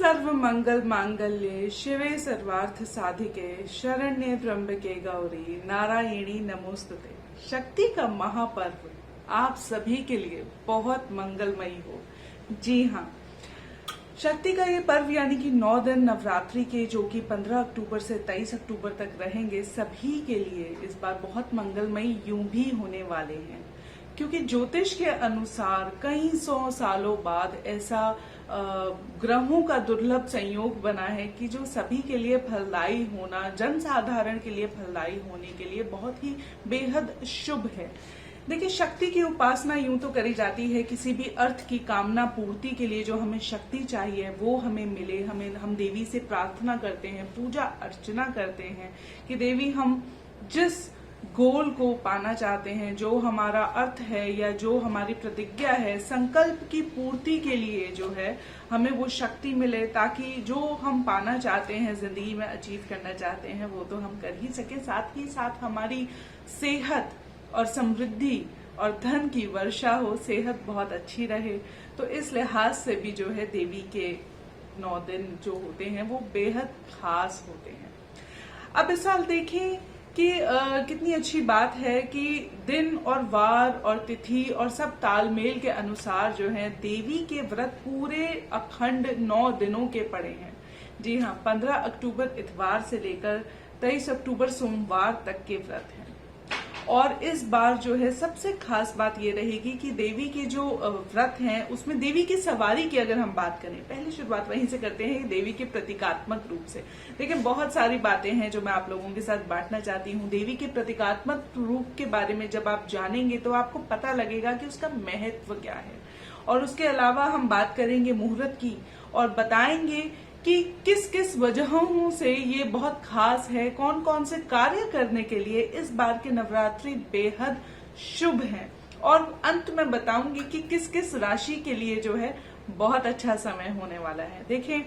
सर्व मंगल मांगल्ये शिवे सर्वार्थ साधिके शरण्ये त्र्यंबके गौरी नारायणी नमोस्तुते। शक्ति का महापर्व आप सभी के लिए बहुत मंगलमयी हो। जी हाँ, शक्ति का ये पर्व यानी कि 9 दिन नवरात्रि के जो कि 15 अक्टूबर से 23 अक्टूबर तक रहेंगे, सभी के लिए इस बार बहुत मंगलमयी यूं भी होने वाले हैं, क्योंकि ज्योतिष के अनुसार कई 100 सालों बाद ऐसा ग्रहों का दुर्लभ संयोग बना है कि जो सभी के लिए फलदायी होना, जनसाधारण के लिए फलदायी होने के लिए बहुत ही बेहद शुभ है। देखिए, शक्ति की उपासना यूं तो करी जाती है किसी भी अर्थ की कामना पूर्ति के लिए। जो हमें शक्ति चाहिए वो हमें मिले, हम देवी से प्रार्थना करते हैं, पूजा अर्चना करते हैं कि देवी हम जिस गोल को पाना चाहते हैं, जो हमारा अर्थ है या जो हमारी प्रतिज्ञा है, संकल्प की पूर्ति के लिए जो है हमें वो शक्ति मिले, ताकि जो हम पाना चाहते हैं, जिंदगी में अचीव करना चाहते हैं, वो तो हम कर ही सके। साथ ही साथ हमारी सेहत और समृद्धि और धन की वर्षा हो, सेहत बहुत अच्छी रहे। तो इस लिहाज से भी जो है देवी के 9 दिन जो होते हैं वो बेहद खास होते हैं। अब इस साल देखें कि कितनी अच्छी बात है कि दिन और वार और तिथि और सब तालमेल के अनुसार जो है देवी के व्रत पूरे अखंड 9 दिनों के पड़े हैं। जी हाँ, 15 अक्टूबर इतवार से लेकर 23 अक्टूबर सोमवार तक के व्रत हैं। और इस बार जो है सबसे खास बात ये रहेगी कि देवी के जो व्रत हैं उसमें देवी की सवारी की अगर हम बात करें, पहली शुरुआत वहीं से करते हैं देवी के प्रतीकात्मक रूप से। देखिए, बहुत सारी बातें हैं जो मैं आप लोगों के साथ बांटना चाहती हूँ। देवी के प्रतीकात्मक रूप के बारे में जब आप जानेंगे तो आपको पता लगेगा कि उसका महत्व क्या है। और उसके अलावा हम बात करेंगे मुहूर्त की और बताएंगे कि किस किस वजहों से ये बहुत खास है, कौन कौन से कार्य करने के लिए इस बार के नवरात्रि बेहद शुभ हैं। और अंत में बताऊंगी कि किस किस राशि के लिए जो है बहुत अच्छा समय होने वाला है। देखें,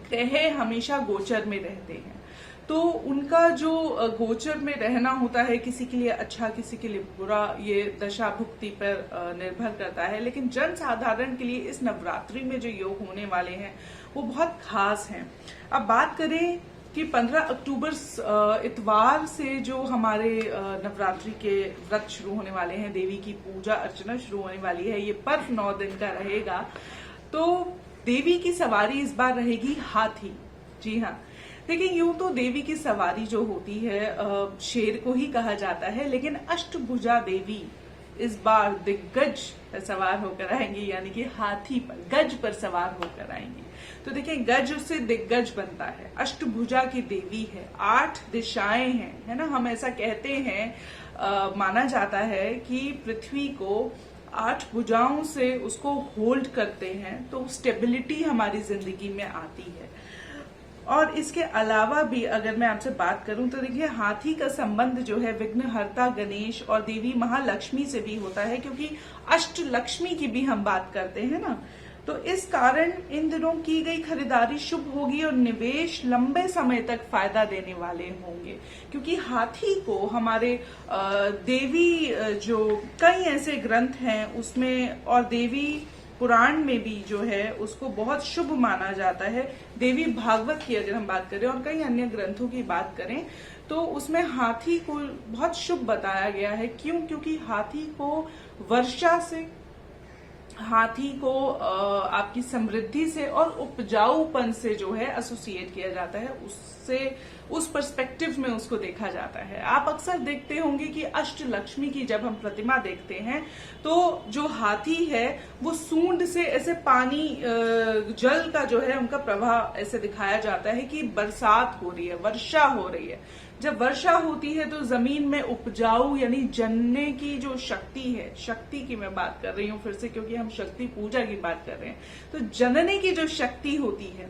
ग्रह हमेशा गोचर में रहते हैं, तो उनका जो गोचर में रहना होता है, किसी के लिए अच्छा किसी के लिए बुरा, ये दशा भुक्ति पर निर्भर करता है। लेकिन जन साधारण के लिए इस नवरात्रि में जो योग होने वाले हैं वो बहुत खास हैं। अब बात करें कि 15 अक्टूबर इतवार से जो हमारे नवरात्रि के व्रत शुरू होने वाले हैं, देवी की पूजा अर्चना शुरू होने वाली है, ये पर्व 9 दिन का रहेगा। तो देवी की सवारी इस बार रहेगी हाथी। जी हाँ, देखिए, यूं तो देवी की सवारी जो होती है शेर को ही कहा जाता है, लेकिन अष्टभुजा देवी इस बार दिग्गज पर सवार होकर आएंगी, यानी कि हाथी पर, गज पर सवार होकर आएंगी। तो देखिए, गज से दिग्गज बनता है, अष्टभुजा की देवी है, 8 दिशाएं हैं, है ना। हम ऐसा कहते हैं, माना जाता है कि पृथ्वी को 8 भुजाओं से उसको होल्ड करते हैं, तो स्टेबिलिटी हमारी जिंदगी में आती है। और इसके अलावा भी अगर मैं आपसे बात करूं तो देखिए, हाथी का संबंध जो है विघ्नहर्ता गणेश और देवी महालक्ष्मी से भी होता है, क्योंकि अष्टलक्ष्मी की भी हम बात करते हैं ना। तो इस कारण इन दिनों की गई खरीदारी शुभ होगी और निवेश लंबे समय तक फायदा देने वाले होंगे, क्योंकि हाथी को हमारे देवी जो कई ऐसे ग्रंथ हैं उसमें और देवी पुराण में भी जो है उसको बहुत शुभ माना जाता है। देवी भागवत की अगर हम बात करें और कई अन्य ग्रंथों की बात करें तो उसमें हाथी को बहुत शुभ बताया गया है। क्यों? क्योंकि हाथी को वर्षा से, हाथी को आपकी समृद्धि से और उपजाऊपन से जो है एसोसिएट किया जाता है, उससे उस पर्सपेक्टिव में उसको देखा जाता है। आप अक्सर देखते होंगे कि अष्टलक्ष्मी की जब हम प्रतिमा देखते हैं तो जो हाथी है वो सूंड से ऐसे पानी, जल का जो है उनका प्रवाह ऐसे दिखाया जाता है कि बरसात हो रही है, वर्षा हो रही है। जब वर्षा होती है तो जमीन में उपजाऊ यानी जनने की जो शक्ति है, शक्ति की मैं बात कर रही हूँ फिर से क्योंकि हम शक्ति पूजा की बात कर रहे हैं, तो जनने की जो शक्ति होती है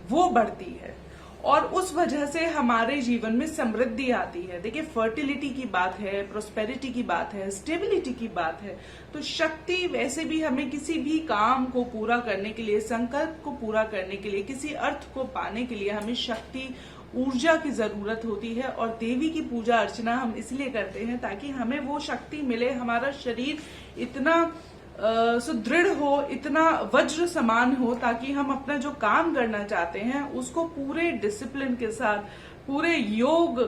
वो बढ़ती है और उस वजह से हमारे जीवन में समृद्धि आती है। देखिए, फर्टिलिटी की बात है, प्रोस्पेरिटी की बात है, स्टेबिलिटी की बात है। तो शक्ति वैसे भी हमें किसी भी काम को पूरा करने के लिए, संकल्प को पूरा करने के लिए, किसी अर्थ को पाने के लिए हमें शक्ति, ऊर्जा की जरूरत होती है। और देवी की पूजा अर्चना हम इसलिए करते हैं ताकि हमें वो शक्ति मिले, हमारा शरीर इतना सुदृढ़ हो, इतना वज्र समान हो, ताकि हम अपना जो काम करना चाहते हैं उसको पूरे डिसिप्लिन के साथ, पूरे योग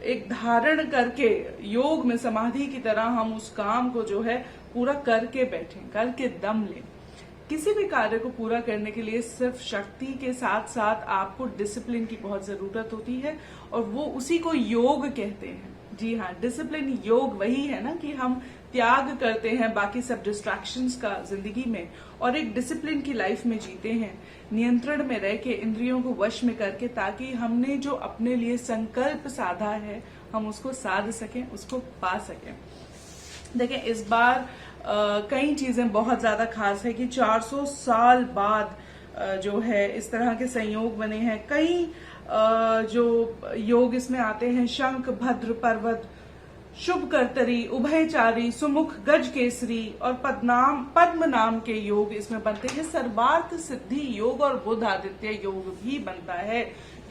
एक धारण करके, योग में समाधि की तरह हम उस काम को जो है पूरा करके बैठें, करके दम लें। किसी भी कार्य को पूरा करने के लिए सिर्फ शक्ति के साथ साथ आपको डिसिप्लिन की बहुत जरूरत होती है, और वो उसी को योग कहते हैं। जी हाँ, डिसिप्लिन योग वही है ना कि हम त्याग करते हैं बाकी सब डिस्ट्रैक्शंस का जिंदगी में, और एक डिसिप्लिन की लाइफ में जीते हैं, नियंत्रण में रह के, इंद्रियों को वश में करके, ताकि हमने जो अपने लिए संकल्प साधा है हम उसको साध सकें, उसको पा सकें। देखिए, इस बार कई चीजें बहुत ज्यादा खास है कि 400 साल बाद जो है इस तरह के संयोग बने हैं। कई जो योग इसमें आते हैं, शंख, भद्र, पर्वत, शुभ कर्तरी, उभयचारी, सुमुख, गज केसरी और पद्म नाम के योग इसमें बनते हैं। सर्वार्थ सिद्धि योग और बुध आदित्य योग भी बनता है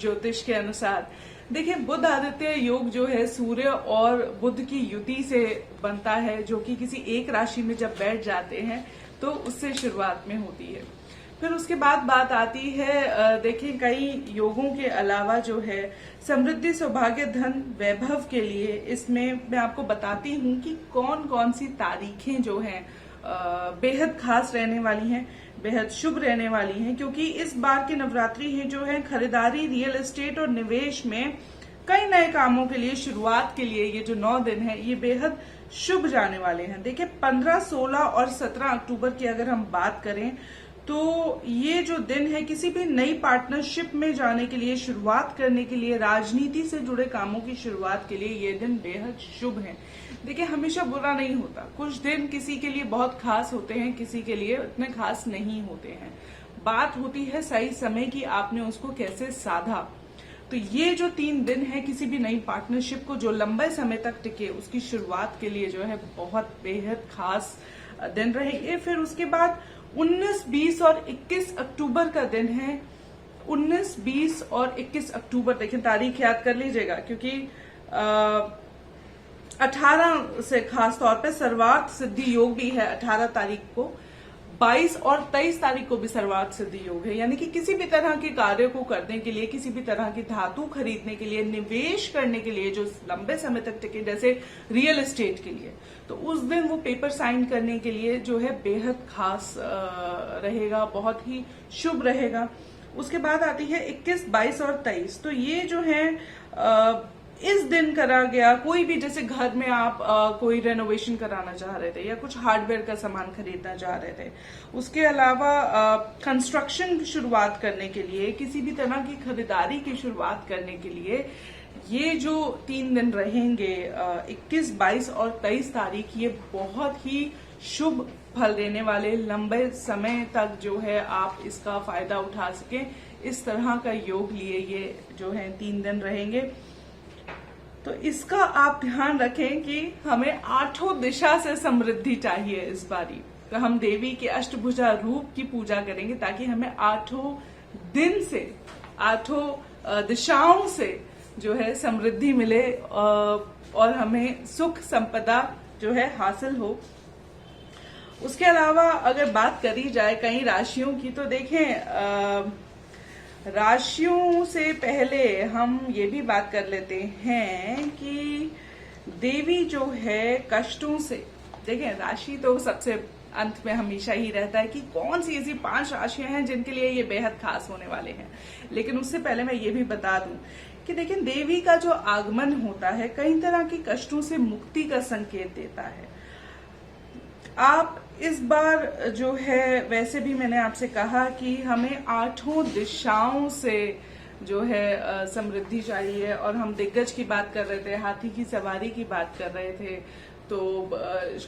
ज्योतिष के अनुसार। देखिए, बुध आदित्य योग जो है सूर्य और बुध की युति से बनता है, जो कि किसी एक राशि में जब बैठ जाते हैं तो उससे शुरुआत में होती है। फिर उसके बाद बात आती है, देखिए, कई योगों के अलावा जो है समृद्धि, सौभाग्य, धन, वैभव के लिए इसमें मैं आपको बताती हूँ कि कौन कौन सी तारीखें जो हैं बेहद खास रहने वाली हैं, बेहद शुभ रहने वाली हैं, क्योंकि इस बार की नवरात्रि है जो है खरीदारी, रियल एस्टेट और निवेश में कई नए कामों के लिए, शुरुआत के लिए ये जो 9 दिन है ये बेहद शुभ जाने वाले हैं। देखिए, 15, 16 और 17 अक्टूबर की अगर हम बात करें तो ये जो दिन है किसी भी नई पार्टनरशिप में जाने के लिए, शुरुआत करने के लिए, राजनीति से जुड़े कामों की शुरुआत के लिए ये दिन बेहद शुभ है। देखिए, हमेशा बुरा नहीं होता, कुछ दिन किसी के लिए बहुत खास होते हैं, किसी के लिए उतने खास नहीं होते हैं। बात होती है सही समय की, आपने उसको कैसे साधा। तो ये जो 3 दिन है किसी भी नई पार्टनरशिप को जो लंबे समय तक टिके, उसकी शुरुआत के लिए जो है बहुत बेहद खास दिन रहेंगे। फिर उसके बाद 19, 20 और 21 अक्टूबर का दिन है। 19, 20 और 21 अक्टूबर, देखिए तारीख याद कर लीजिएगा, क्योंकि 18 से खास तौर पे सर्वार्थ सिद्धि योग भी है 18 तारीख को। 22 और 23 तारीख को भी सर्वार्थ सिद्धि योग है, यानी कि किसी भी तरह के कार्य को करने के लिए, किसी भी तरह की धातु खरीदने के लिए, निवेश करने के लिए जो लंबे समय तक टिके, जैसे रियल एस्टेट के लिए, तो उस दिन वो पेपर साइन करने के लिए जो है बेहद खास रहेगा, बहुत ही शुभ रहेगा। उसके बाद आती है 21, 22 और 23। तो ये जो है इस दिन करा गया कोई भी, जैसे घर में आप कोई रेनोवेशन कराना चाह रहे थे या कुछ हार्डवेयर का सामान खरीदना चाह रहे थे, उसके अलावा कंस्ट्रक्शन की शुरुआत करने के लिए, किसी भी तरह की खरीदारी की शुरुआत करने के लिए ये जो 3 दिन रहेंगे 21, 22 और 23 तारीख, ये बहुत ही शुभ फल देने वाले, लंबे समय तक जो है आप इसका फायदा उठा सकें, इस तरह का योग लिए ये जो है 3 दिन रहेंगे। तो इसका आप ध्यान रखें कि हमें 8 दिशा से समृद्धि चाहिए इस बारी, तो हम देवी के अष्टभुजा रूप की पूजा करेंगे ताकि हमें 8 दिन से, 8 दिशाओं से जो है समृद्धि मिले और हमें सुख संपदा जो है हासिल हो। उसके अलावा अगर बात करी जाए कई राशियों की, तो देखें राशियों से पहले हम ये भी बात कर लेते हैं कि देवी जो है कष्टों से, देखें राशि तो सबसे अंत में हमेशा ही रहता है कि कौन सी ऐसी 5 राशियां हैं जिनके लिए ये बेहद खास होने वाले हैं, लेकिन उससे पहले मैं ये भी बता दूं कि देखें देवी का जो आगमन होता है कई तरह के कष्टों से मुक्ति का संकेत देता है। आप इस बार जो है, वैसे भी मैंने आपसे कहा कि हमें 8 दिशाओं से जो है समृद्धि चाहिए, और हम दिग्गज की बात कर रहे थे, हाथी की सवारी की बात कर रहे थे, तो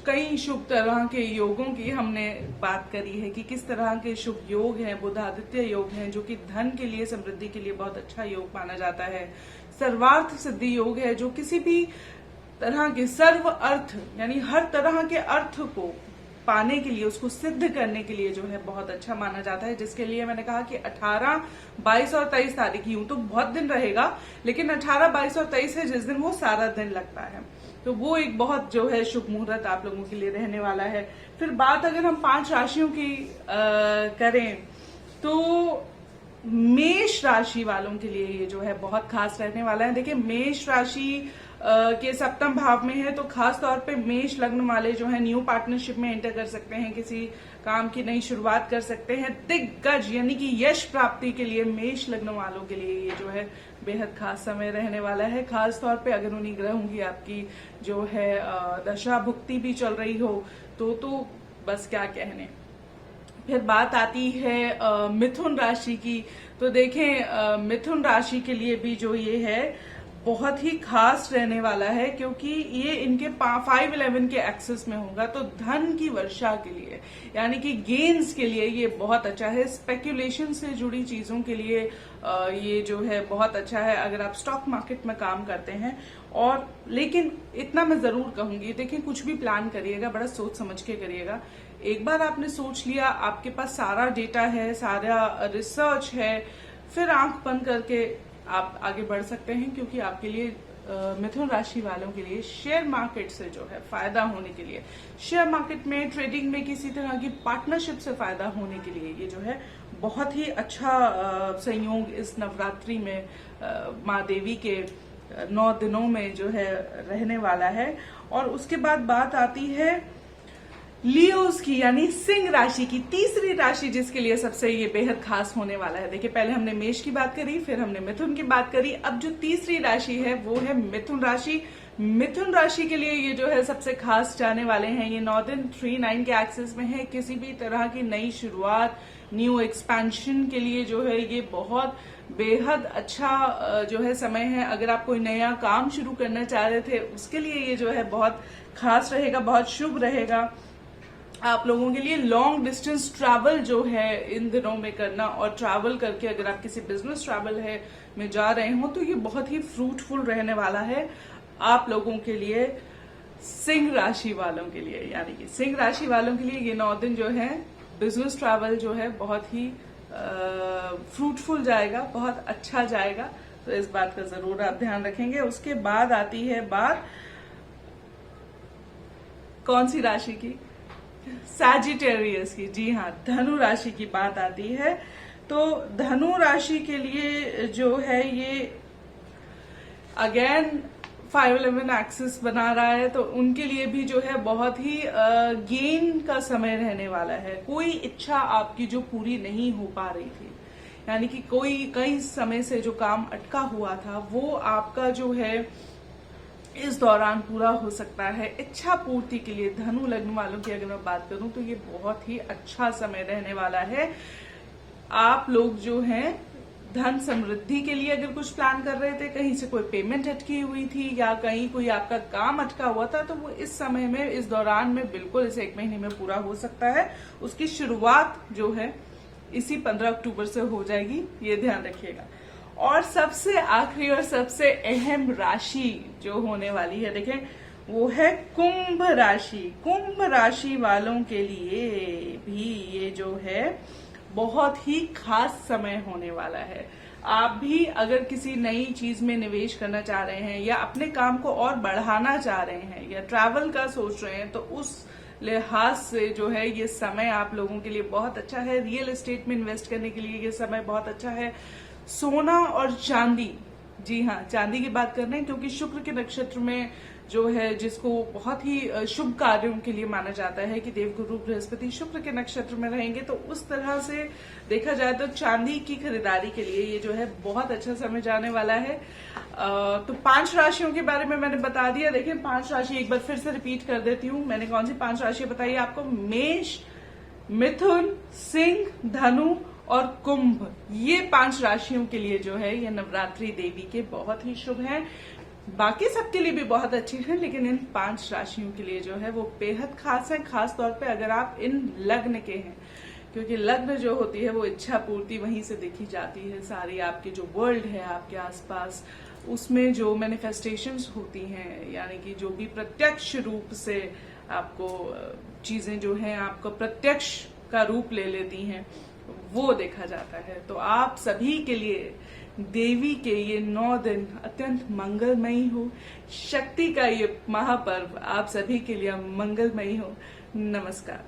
कई शुभ तरह के योगों की हमने बात करी है कि किस तरह के शुभ योग हैं। बुध आदित्य योग हैं जो कि धन के लिए, समृद्धि के लिए बहुत अच्छा योग माना जाता है। सर्वार्थ सिद्धि योग है जो किसी भी तरह के सर्व अर्थ, यानी हर तरह के अर्थ को पाने के लिए, उसको सिद्ध करने के लिए जो है बहुत अच्छा माना जाता है, जिसके लिए मैंने कहा कि 18, 22 और 23 तारीख, यूं तो बहुत दिन रहेगा, लेकिन 18, 22 और 23 है जिस दिन वो सारा दिन लगता है, तो वो एक बहुत जो है शुभ मुहूर्त आप लोगों के लिए रहने वाला है। फिर बात अगर हम 5 राशियों की करें तो मेष राशि वालों के लिए ये जो है बहुत खास रहने वाला है। देखिए मेष राशि के सप्तम भाव में है, तो खास तौर पे मेष लग्न वाले जो है न्यू पार्टनरशिप में एंटर कर सकते हैं, किसी काम की नई शुरुआत कर सकते हैं। दिग्गज यानी कि यश प्राप्ति के लिए मेष लग्न वालों के लिए ये जो है बेहद खास समय रहने वाला है। खास तौर पे अगर उन्हीं ग्रहों की आपकी जो है दशा भुक्ति भी चल रही हो तो बस क्या कहने। फिर बात आती है मिथुन राशि की, तो देखें मिथुन राशि के लिए भी जो ये है बहुत ही खास रहने वाला है, क्योंकि ये इनके 5-11 के एक्सेस में होगा, तो धन की वर्षा के लिए यानी कि गेन्स के लिए ये बहुत अच्छा है। स्पेक्यूलेशन से जुड़ी चीजों के लिए ये जो है बहुत अच्छा है अगर आप स्टॉक मार्केट में काम करते हैं। और लेकिन इतना मैं जरूर कहूंगी, देखिए कुछ भी प्लान करिएगा बड़ा सोच समझ के करिएगा। एक बार आपने सोच लिया, आपके पास सारा डेटा है, सारा रिसर्च है, फिर आंख बंद करके आप आगे बढ़ सकते हैं, क्योंकि आपके लिए मिथुन राशि वालों के लिए शेयर मार्केट से जो है फायदा होने के लिए, शेयर मार्केट में ट्रेडिंग में किसी तरह की पार्टनरशिप से फायदा होने के लिए ये जो है बहुत ही अच्छा संयोग इस नवरात्रि में माँ देवी के 9 दिनों में जो है रहने वाला है। और उसके बाद बात आती है लियोस की, यानी सिंह राशि की, तीसरी राशि जिसके लिए सबसे ये बेहद खास होने वाला है। देखिए पहले हमने मेष की बात करी, फिर हमने मिथुन की बात करी, अब जो तीसरी राशि है वो है मिथुन राशि। मिथुन राशि के लिए ये जो है सबसे खास जाने वाले हैं। ये 9 दिन 3-9 के एक्सेस में है। किसी भी तरह की नई शुरुआत, न्यू एक्सपेंशन के लिए जो है ये बहुत बेहद अच्छा जो है समय है। अगर आप कोई नया काम शुरू करना चाह रहे थे उसके लिए ये जो है बहुत खास रहेगा, बहुत शुभ रहेगा। आप लोगों के लिए लॉन्ग डिस्टेंस ट्रैवल जो है इन दिनों में करना, और ट्रैवल करके अगर आप किसी बिजनेस ट्रैवल है में जा रहे हो तो ये बहुत ही फ्रूटफुल रहने वाला है आप लोगों के लिए, सिंह राशि वालों के लिए। यानी कि सिंह राशि वालों के लिए ये 9 दिन जो है बिजनेस ट्रैवल जो है बहुत ही फ्रूटफुल जाएगा, बहुत अच्छा जाएगा, तो इस बात का जरूर आप ध्यान रखेंगे। उसके बाद आती है बात कौन सी राशि की? सैजिटेरियस की। जी हाँ, धनु राशि की बात आती है। तो धनु राशि के लिए जो है ये अगेन 5-11 एक्सिस बना रहा है, तो उनके लिए भी जो है बहुत ही गेन का समय रहने वाला है। कोई इच्छा आपकी जो पूरी नहीं हो पा रही थी, यानी कि कोई कई समय से जो काम अटका हुआ था वो आपका जो है इस दौरान पूरा हो सकता है। इच्छा पूर्ति के लिए धनु लग्न वालों की अगर मैं बात करूं तो ये बहुत ही अच्छा समय रहने वाला है। आप लोग जो हैं धन समृद्धि के लिए अगर कुछ प्लान कर रहे थे, कहीं से कोई पेमेंट अटकी हुई थी या कहीं कोई आपका काम अटका हुआ था, तो वो इस समय में, इस दौरान में बिल्कुल इस 1 महीने में पूरा हो सकता है। उसकी शुरुआत जो है इसी 15 अक्टूबर से हो जाएगी, ये ध्यान रखिएगा। और सबसे आखिरी और सबसे अहम राशि जो होने वाली है, देखें, वो है कुंभ राशि। कुंभ राशि वालों के लिए भी ये जो है बहुत ही खास समय होने वाला है। आप भी अगर किसी नई चीज में निवेश करना चाह रहे हैं या अपने काम को और बढ़ाना चाह रहे हैं या ट्रैवल का सोच रहे हैं, तो उस लिहाज से जो है ये समय आप लोगों के लिए बहुत अच्छा है। रियल एस्टेट में इन्वेस्ट करने के लिए ये समय बहुत अच्छा है। सोना और चांदी, जी हाँ, चांदी की बात कर रहे हैं, क्योंकि शुक्र के नक्षत्र में जो है जिसको बहुत ही शुभ कार्यों के लिए माना जाता है कि देवगुरु बृहस्पति शुक्र के नक्षत्र में रहेंगे, तो उस तरह से देखा जाए तो चांदी की खरीदारी के लिए ये जो है बहुत अच्छा समय जाने वाला है। तो 5 राशियों के बारे में मैंने बता दिया। देखिए 5 राशि एक बार फिर से रिपीट कर देती हूँ। मैंने कौन सी 5 राशि बताई आपको? मेष, मिथुन, सिंह, धनु और कुंभ। ये 5 राशियों के लिए जो है ये नवरात्रि देवी के बहुत ही शुभ हैं। बाकी सबके लिए भी बहुत अच्छे हैं, लेकिन इन 5 राशियों के लिए जो है वो बेहद खास है। खास तौर पे अगर आप इन लग्न के हैं, क्योंकि लग्न जो होती है वो इच्छा पूर्ति वहीं से देखी जाती है। सारी आपकी जो वर्ल्ड है आपके आसपास, उसमें जो मैनिफेस्टेशंस होती हैं, यानी कि जो भी प्रत्यक्ष रूप से आपको चीजें जो हैं आपको प्रत्यक्ष का रूप ले लेती हैं, वो देखा जाता है। तो आप सभी के लिए देवी के ये 9 दिन अत्यंत मंगलमयी हो। शक्ति का ये महापर्व आप सभी के लिए मंगलमयी हो। नमस्कार।